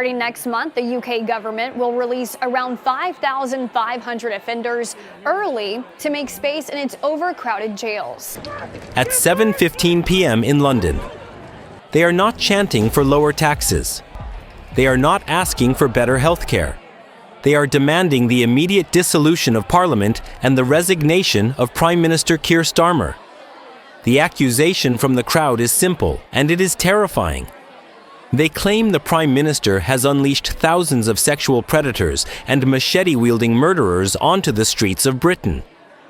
Starting next month, the UK government will release around 5,500 offenders early to make space in its overcrowded jails. At 7:15 p.m. in London, they are not chanting for lower taxes. They are not asking for better health care. They are demanding the immediate dissolution of Parliament and the resignation of Prime Minister Keir Starmer. The accusation from the crowd is simple, and it is terrifying. They claim the Prime Minister has unleashed thousands of sexual predators and machete-wielding murderers onto the streets of Britain.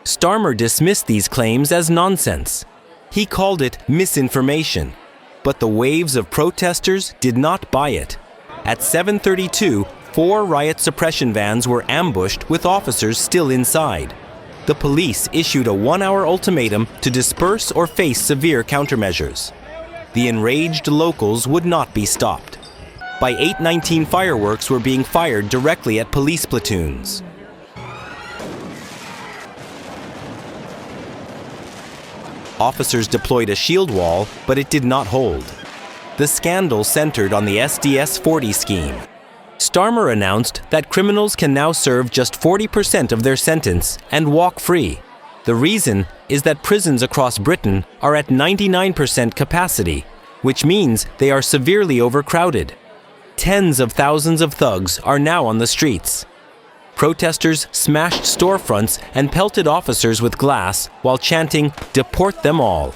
Starmer dismissed these claims as nonsense. He called it misinformation, but the waves of protesters did not buy it. At 7:32, 4 riot suppression vans were ambushed with officers still inside. The police issued a 1-hour ultimatum to disperse or face severe countermeasures. The enraged locals would not be stopped. By 8:19, fireworks were being fired directly at police platoons. Officers deployed a shield wall, but it did not hold. The scandal centered on the SDS-40 scheme. Starmer announced that criminals can now serve just 40% of their sentence and walk free. The reason is that prisons across Britain are at 99% capacity, which means they are severely overcrowded. Tens of thousands of thugs are now on the streets. Protesters smashed storefronts and pelted officers with glass while chanting, "Deport them all."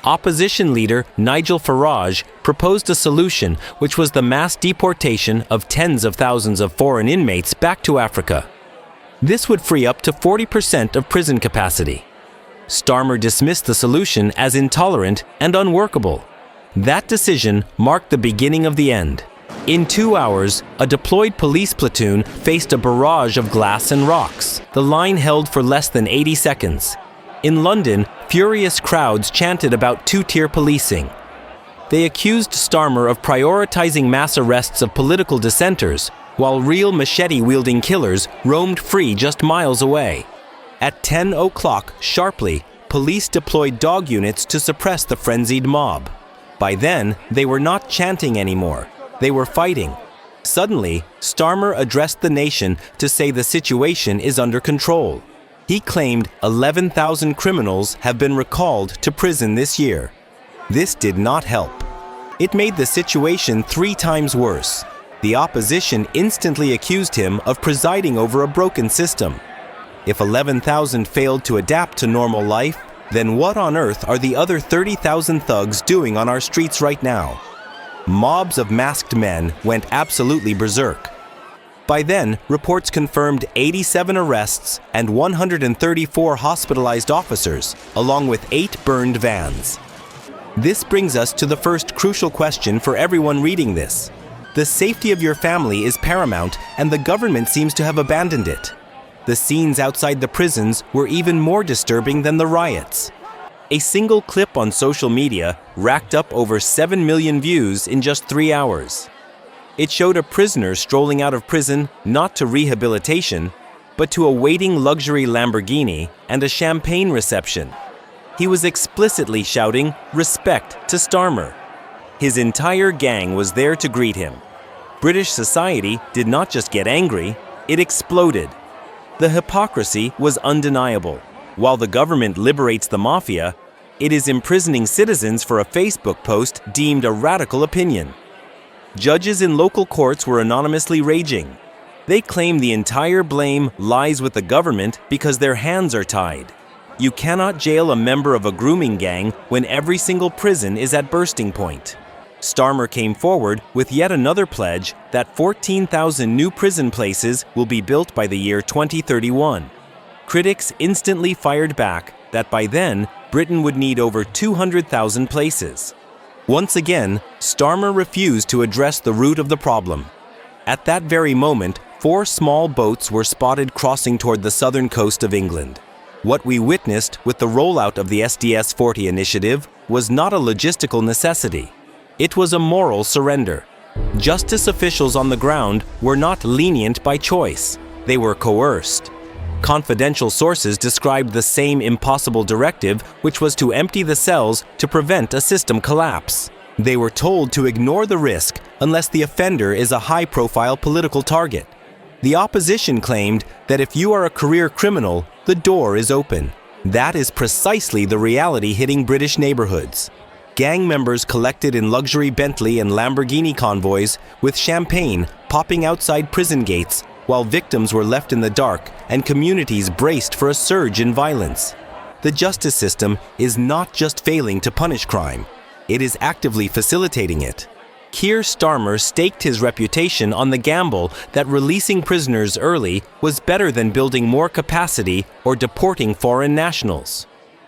Opposition leader Nigel Farage proposed a solution, which was the mass deportation of tens of thousands of foreign inmates back to Africa. This would free up to 40% of prison capacity. Starmer dismissed the solution as intolerant and unworkable. That decision marked the beginning of the end. In 2 hours, a deployed police platoon faced a barrage of glass and rocks. The line held for less than 80 seconds. In London, furious crowds chanted about two-tier policing. They accused Starmer of prioritizing mass arrests of political dissenters, while real machete-wielding killers roamed free just miles away. At 10 o'clock sharply, police deployed dog units to suppress the frenzied mob. By then, they were not chanting anymore. They were fighting. Suddenly, Starmer addressed the nation to say the situation is under control. He claimed 11,000 criminals have been recalled to prison this year. This did not help. It made the situation 3 times worse. The opposition instantly accused him of presiding over a broken system. If 11,000 failed to adapt to normal life, then what on earth are the other 30,000 thugs doing on our streets right now? Mobs of masked men went absolutely berserk. By then, reports confirmed 87 arrests and 134 hospitalized officers, along with 8 burned vans. This brings us to the first crucial question for everyone reading this. The safety of your family is paramount, and the government seems to have abandoned it. The scenes outside the prisons were even more disturbing than the riots. A single clip on social media racked up over 7 million views in just 3 hours. It showed a prisoner strolling out of prison not to rehabilitation, but to a waiting luxury Lamborghini and a champagne reception. He was explicitly shouting respect to Starmer. His entire gang was there to greet him. British society did not just get angry, it exploded. The hypocrisy was undeniable. While the government liberates the mafia, it is imprisoning citizens for a Facebook post deemed a radical opinion. Judges in local courts were anonymously raging. They claim the entire blame lies with the government because their hands are tied. You cannot jail a member of a grooming gang when every single prison is at bursting point. Starmer came forward with yet another pledge that 14,000 new prison places will be built by the year 2031. Critics instantly fired back that by then, Britain would need over 200,000 places. Once again, Starmer refused to address the root of the problem. At that very moment, 4 small boats were spotted crossing toward the southern coast of England. What we witnessed with the rollout of the SDS-40 initiative was not a logistical necessity. It was a moral surrender. Justice officials on the ground were not lenient by choice. They were coerced. Confidential sources described the same impossible directive, which was to empty the cells to prevent a system collapse. They were told to ignore the risk unless the offender is a high-profile political target. The opposition claimed that if you are a career criminal, the door is open. That is precisely the reality hitting British neighborhoods. Gang members collected in luxury Bentley and Lamborghini convoys with champagne popping outside prison gates, while victims were left in the dark and communities braced for a surge in violence. The justice system is not just failing to punish crime, it is actively facilitating it. Keir Starmer staked his reputation on the gamble that releasing prisoners early was better than building more capacity or deporting foreign nationals.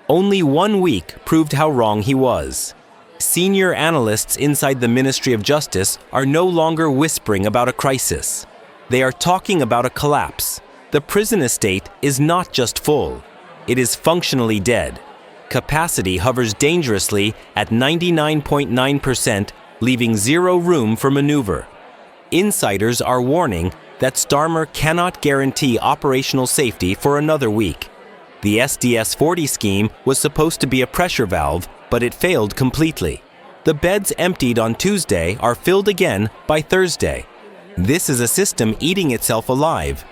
Only 1 week proved how wrong he was. Senior analysts inside the Ministry of Justice are no longer whispering about a crisis. They are talking about a collapse. The prison estate is not just full, it is functionally dead. Capacity hovers dangerously at 99.9%, leaving zero room for maneuver. Insiders are warning that Starmer cannot guarantee operational safety for another week. The SDS-40 scheme was supposed to be a pressure valve, but it failed completely. The beds emptied on Tuesday are filled again by Thursday. This is a system eating itself alive.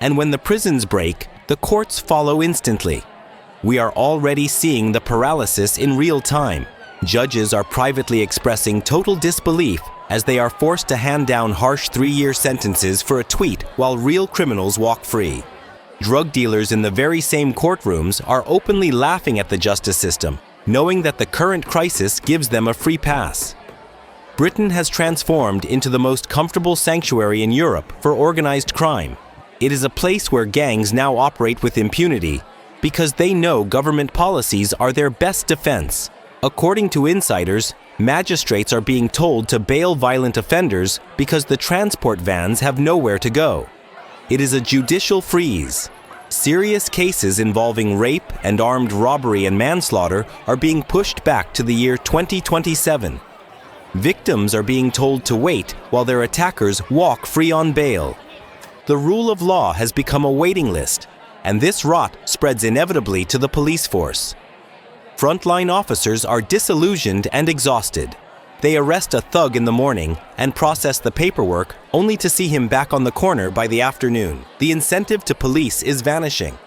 And when the prisons break, the courts follow instantly. We are already seeing the paralysis in real time. Judges are privately expressing total disbelief as they are forced to hand down harsh 3-year sentences for a tweet while real criminals walk free. Drug dealers in the very same courtrooms are openly laughing at the justice system, knowing that the current crisis gives them a free pass. Britain has transformed into the most comfortable sanctuary in Europe for organized crime. It is a place where gangs now operate with impunity because they know government policies are their best defense. According to insiders, magistrates are being told to bail violent offenders because the transport vans have nowhere to go. It is a judicial freeze. Serious cases involving rape and armed robbery and manslaughter are being pushed back to the year 2027. Victims are being told to wait while their attackers walk free on bail. The rule of law has become a waiting list, and this rot spreads inevitably to the police force. Frontline officers are disillusioned and exhausted. They arrest a thug in the morning and process the paperwork only to see him back on the corner by the afternoon. The incentive to police is vanishing.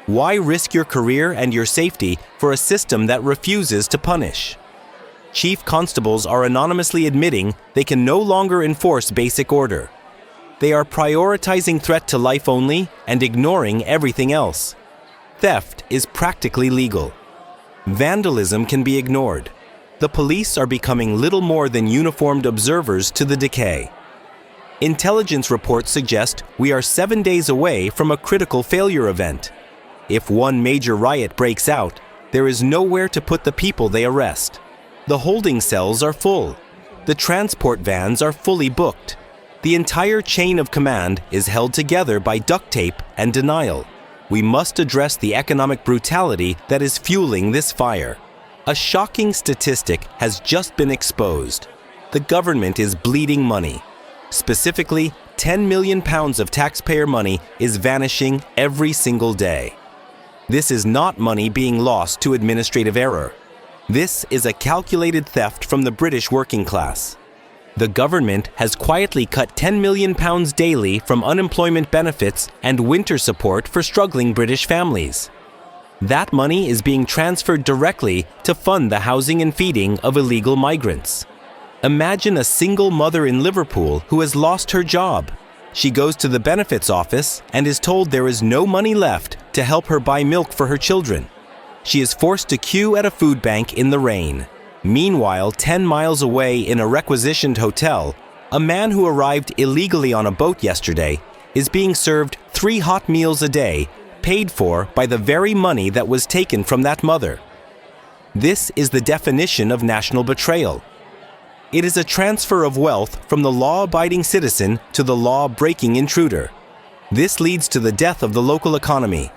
Why risk your career and your safety for a system that refuses to punish? Chief constables are anonymously admitting they can no longer enforce basic order. They are prioritizing threat to life only and ignoring everything else. Theft is practically legal. Vandalism can be ignored. The police are becoming little more than uniformed observers to the decay. Intelligence reports suggest we are 7 days away from a critical failure event. If one major riot breaks out, there is nowhere to put the people they arrest. The holding cells are full. The transport vans are fully booked. The entire chain of command is held together by duct tape and denial. We must address the economic brutality that is fueling this fire. A shocking statistic has just been exposed. The government is bleeding money. Specifically, £10 million of taxpayer money is vanishing every single day. This is not money being lost to administrative error. This is a calculated theft from the British working class. The government has quietly cut £10 million daily from unemployment benefits and winter support for struggling British families. That money is being transferred directly to fund the housing and feeding of illegal migrants. Imagine a single mother in Liverpool who has lost her job. She goes to the benefits office and is told there is no money left to help her buy milk for her children. She is forced to queue at a food bank in the rain. Meanwhile, 10 miles away in a requisitioned hotel, a man who arrived illegally on a boat yesterday is being served 3 hot meals a day, paid for by the very money that was taken from that mother. This is the definition of national betrayal. It is a transfer of wealth from the law-abiding citizen to the law-breaking intruder. This leads to the death of the local economy.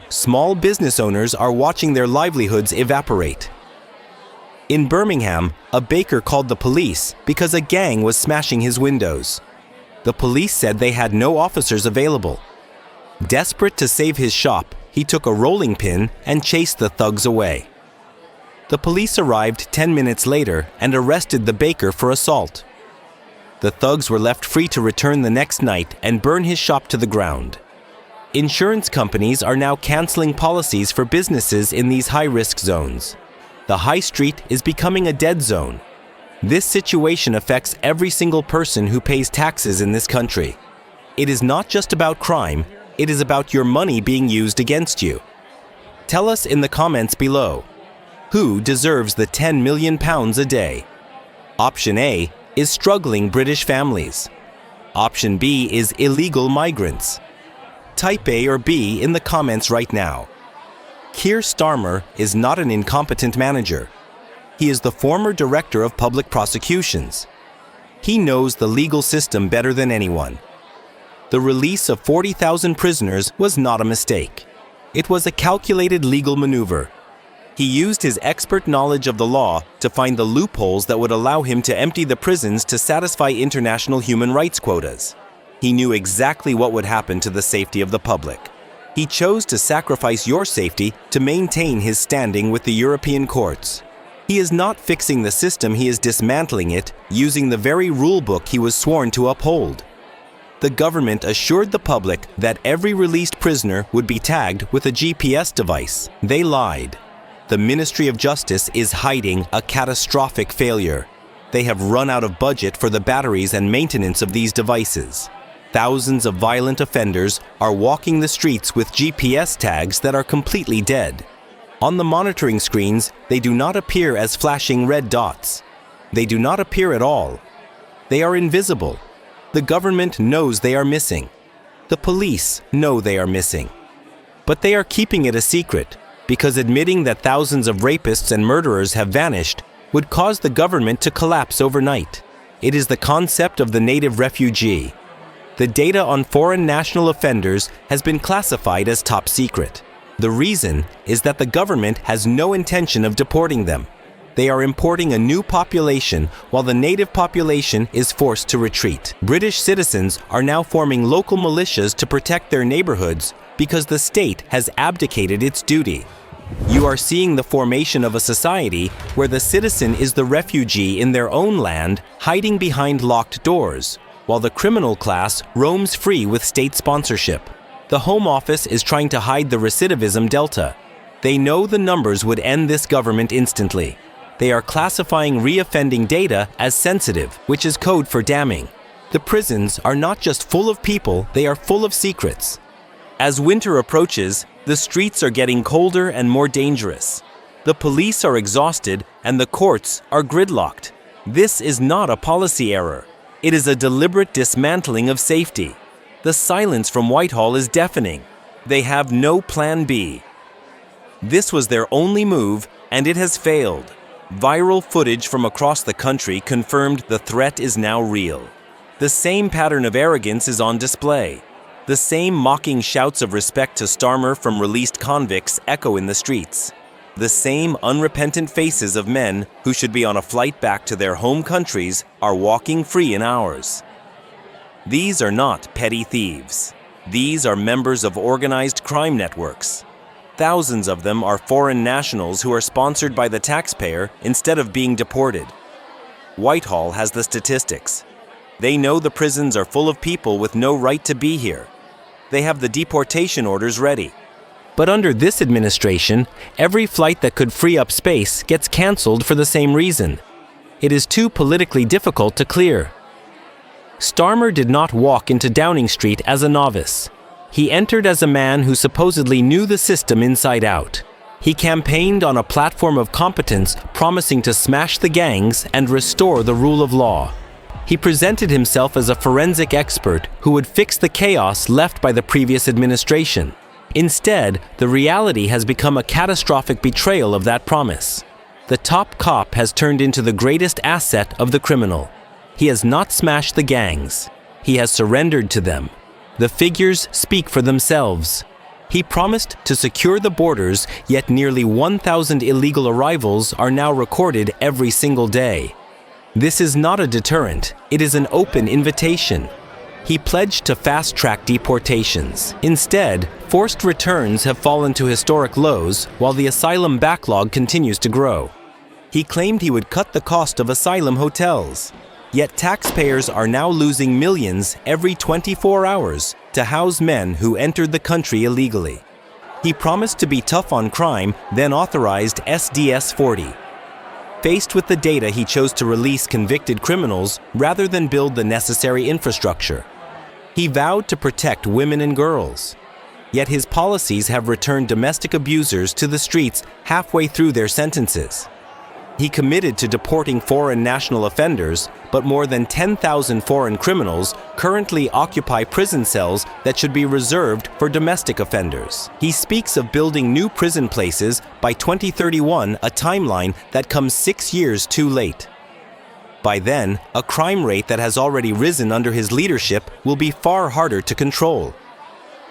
Small business owners are watching their livelihoods evaporate. In Birmingham, a baker called the police because a gang was smashing his windows. The police said they had no officers available. Desperate to save his shop, he took a rolling pin and chased the thugs away. The police arrived 10 minutes later and arrested the baker for assault. The thugs were left free to return the next night and burn his shop to the ground. Insurance companies are now canceling policies for businesses in these high-risk zones. The high street is becoming a dead zone. This situation affects every single person who pays taxes in this country. It is not just about crime, it is about your money being used against you. Tell us in the comments below, who deserves the £10 million a day? Option A is struggling British families. Option B is illegal migrants. Type A or B in the comments right now. Keir Starmer is not an incompetent manager. He is the former Director of Public Prosecutions. He knows the legal system better than anyone. The release of 40,000 prisoners was not a mistake. It was a calculated legal maneuver. He used his expert knowledge of the law to find the loopholes that would allow him to empty the prisons to satisfy international human rights quotas. He knew exactly what would happen to the safety of the public. He chose to sacrifice your safety to maintain his standing with the European courts. He is not fixing the system, he is dismantling it using the very rulebook he was sworn to uphold. The government assured the public that every released prisoner would be tagged with a GPS device. They lied. The Ministry of Justice is hiding a catastrophic failure. They have run out of budget for the batteries and maintenance of these devices. Thousands of violent offenders are walking the streets with GPS tags that are completely dead. On the monitoring screens, they do not appear as flashing red dots. They do not appear at all. They are invisible. The government knows they are missing. The police know they are missing. But they are keeping it a secret, because admitting that thousands of rapists and murderers have vanished would cause the government to collapse overnight. It is the concept of the native refugee. The data on foreign national offenders has been classified as top secret. The reason is that the government has no intention of deporting them. They are importing a new population while the native population is forced to retreat. British citizens are now forming local militias to protect their neighborhoods because the state has abdicated its duty. You are seeing the formation of a society where the citizen is the refugee in their own land, hiding behind locked doors, while the criminal class roams free with state sponsorship. The Home Office is trying to hide the recidivism delta. They know the numbers would end this government instantly. They are classifying reoffending data as sensitive, which is code for damning. The prisons are not just full of people, they are full of secrets. As winter approaches, the streets are getting colder and more dangerous. The police are exhausted and the courts are gridlocked. This is not a policy error. It is a deliberate dismantling of safety. The silence from Whitehall is deafening. They have no plan B. This was their only move, and it has failed. Viral footage from across the country confirmed the threat is now real. The same pattern of arrogance is on display. The same mocking shouts of respect to Starmer from released convicts echo in the streets. The same unrepentant faces of men who should be on a flight back to their home countries are walking free in ours. These are not petty thieves. These are members of organized crime networks. Thousands of them are foreign nationals who are sponsored by the taxpayer instead of being deported. Whitehall has the statistics. They know the prisons are full of people with no right to be here. They have the deportation orders ready. But under this administration, every flight that could free up space gets canceled for the same reason. It is too politically difficult to clear. Starmer did not walk into Downing Street as a novice. He entered as a man who supposedly knew the system inside out. He campaigned on a platform of competence, promising to smash the gangs and restore the rule of law. He presented himself as a forensic expert who would fix the chaos left by the previous administration. Instead, the reality has become a catastrophic betrayal of that promise. The top cop has turned into the greatest asset of the criminal. He has not smashed the gangs. He has surrendered to them. The figures speak for themselves. He promised to secure the borders, yet nearly 1,000 illegal arrivals are now recorded every single day. This is not a deterrent, it is an open invitation. He pledged to fast-track deportations. Instead, forced returns have fallen to historic lows while the asylum backlog continues to grow. He claimed he would cut the cost of asylum hotels. Yet taxpayers are now losing millions every 24 hours to house men who entered the country illegally. He promised to be tough on crime, then authorized SDS-40. Faced with the data, he chose to release convicted criminals rather than build the necessary infrastructure. He vowed to protect women and girls. Yet his policies have returned domestic abusers to the streets halfway through their sentences. He committed to deporting foreign national offenders, but more than 10,000 foreign criminals currently occupy prison cells that should be reserved for domestic offenders. He speaks of building new prison places by 2031, a timeline that comes 6 years too late. By then, a crime rate that has already risen under his leadership will be far harder to control.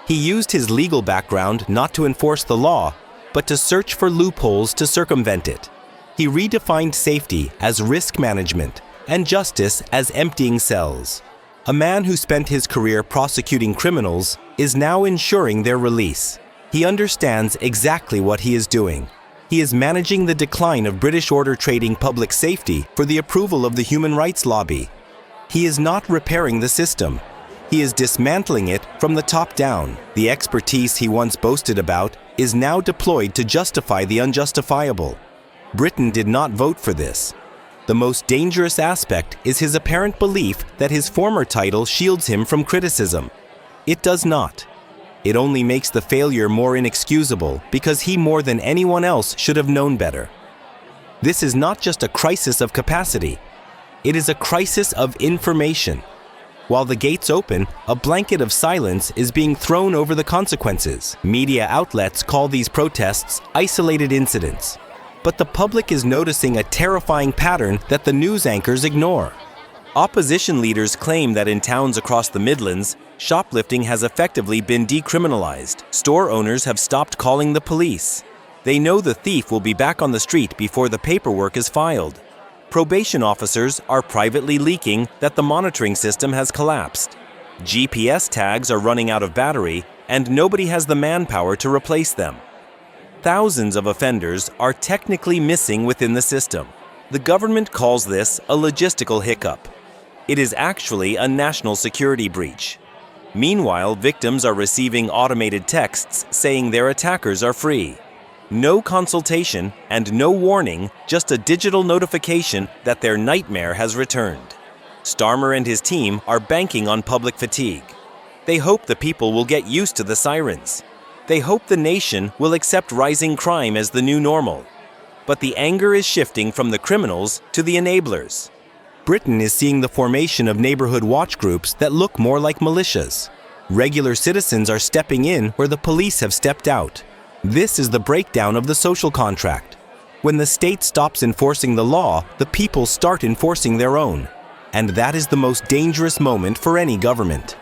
He used his legal background not to enforce the law, but to search for loopholes to circumvent it. He redefined safety as risk management and justice as emptying cells. A man who spent his career prosecuting criminals is now ensuring their release. He understands exactly what he is doing. He is managing the decline of British order trading public safety for the approval of the human rights lobby. He is not repairing the system. He is dismantling it from the top down. The expertise he once boasted about is now deployed to justify the unjustifiable. Britain did not vote for this. The most dangerous aspect is his apparent belief that his former title shields him from criticism. It does not. It only makes the failure more inexcusable because he more than anyone else should have known better. This is not just a crisis of capacity. It is a crisis of information. While the gates open, a blanket of silence is being thrown over the consequences. Media outlets call these protests isolated incidents. But the public is noticing a terrifying pattern that the news anchors ignore. Opposition leaders claim that in towns across the Midlands, shoplifting has effectively been decriminalized. Store owners have stopped calling the police. They know the thief will be back on the street before the paperwork is filed. Probation officers are privately leaking that the monitoring system has collapsed. GPS tags are running out of battery, and nobody has the manpower to replace them. Thousands of offenders are technically missing within the system. The government calls this a logistical hiccup. It is actually a national security breach. Meanwhile, victims are receiving automated texts saying their attackers are free. No consultation and no warning, just a digital notification that their nightmare has returned. Starmer and his team are banking on public fatigue. They hope the people will get used to the sirens. They hope the nation will accept rising crime as the new normal. But the anger is shifting from the criminals to the enablers. Britain is seeing the formation of neighborhood watch groups that look more like militias. Regular citizens are stepping in where the police have stepped out. This is the breakdown of the social contract. When the state stops enforcing the law, the people start enforcing their own. And that is the most dangerous moment for any government.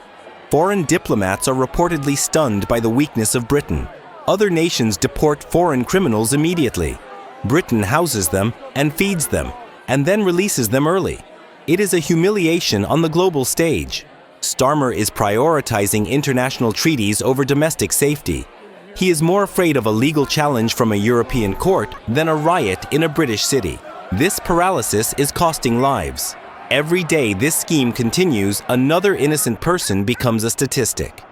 Foreign diplomats are reportedly stunned by the weakness of Britain. Other nations deport foreign criminals immediately. Britain houses them and feeds them, and then releases them early. It is a humiliation on the global stage. Starmer is prioritizing international treaties over domestic safety. He is more afraid of a legal challenge from a European court than a riot in a British city. This paralysis is costing lives. Every day this scheme continues, another innocent person becomes a statistic.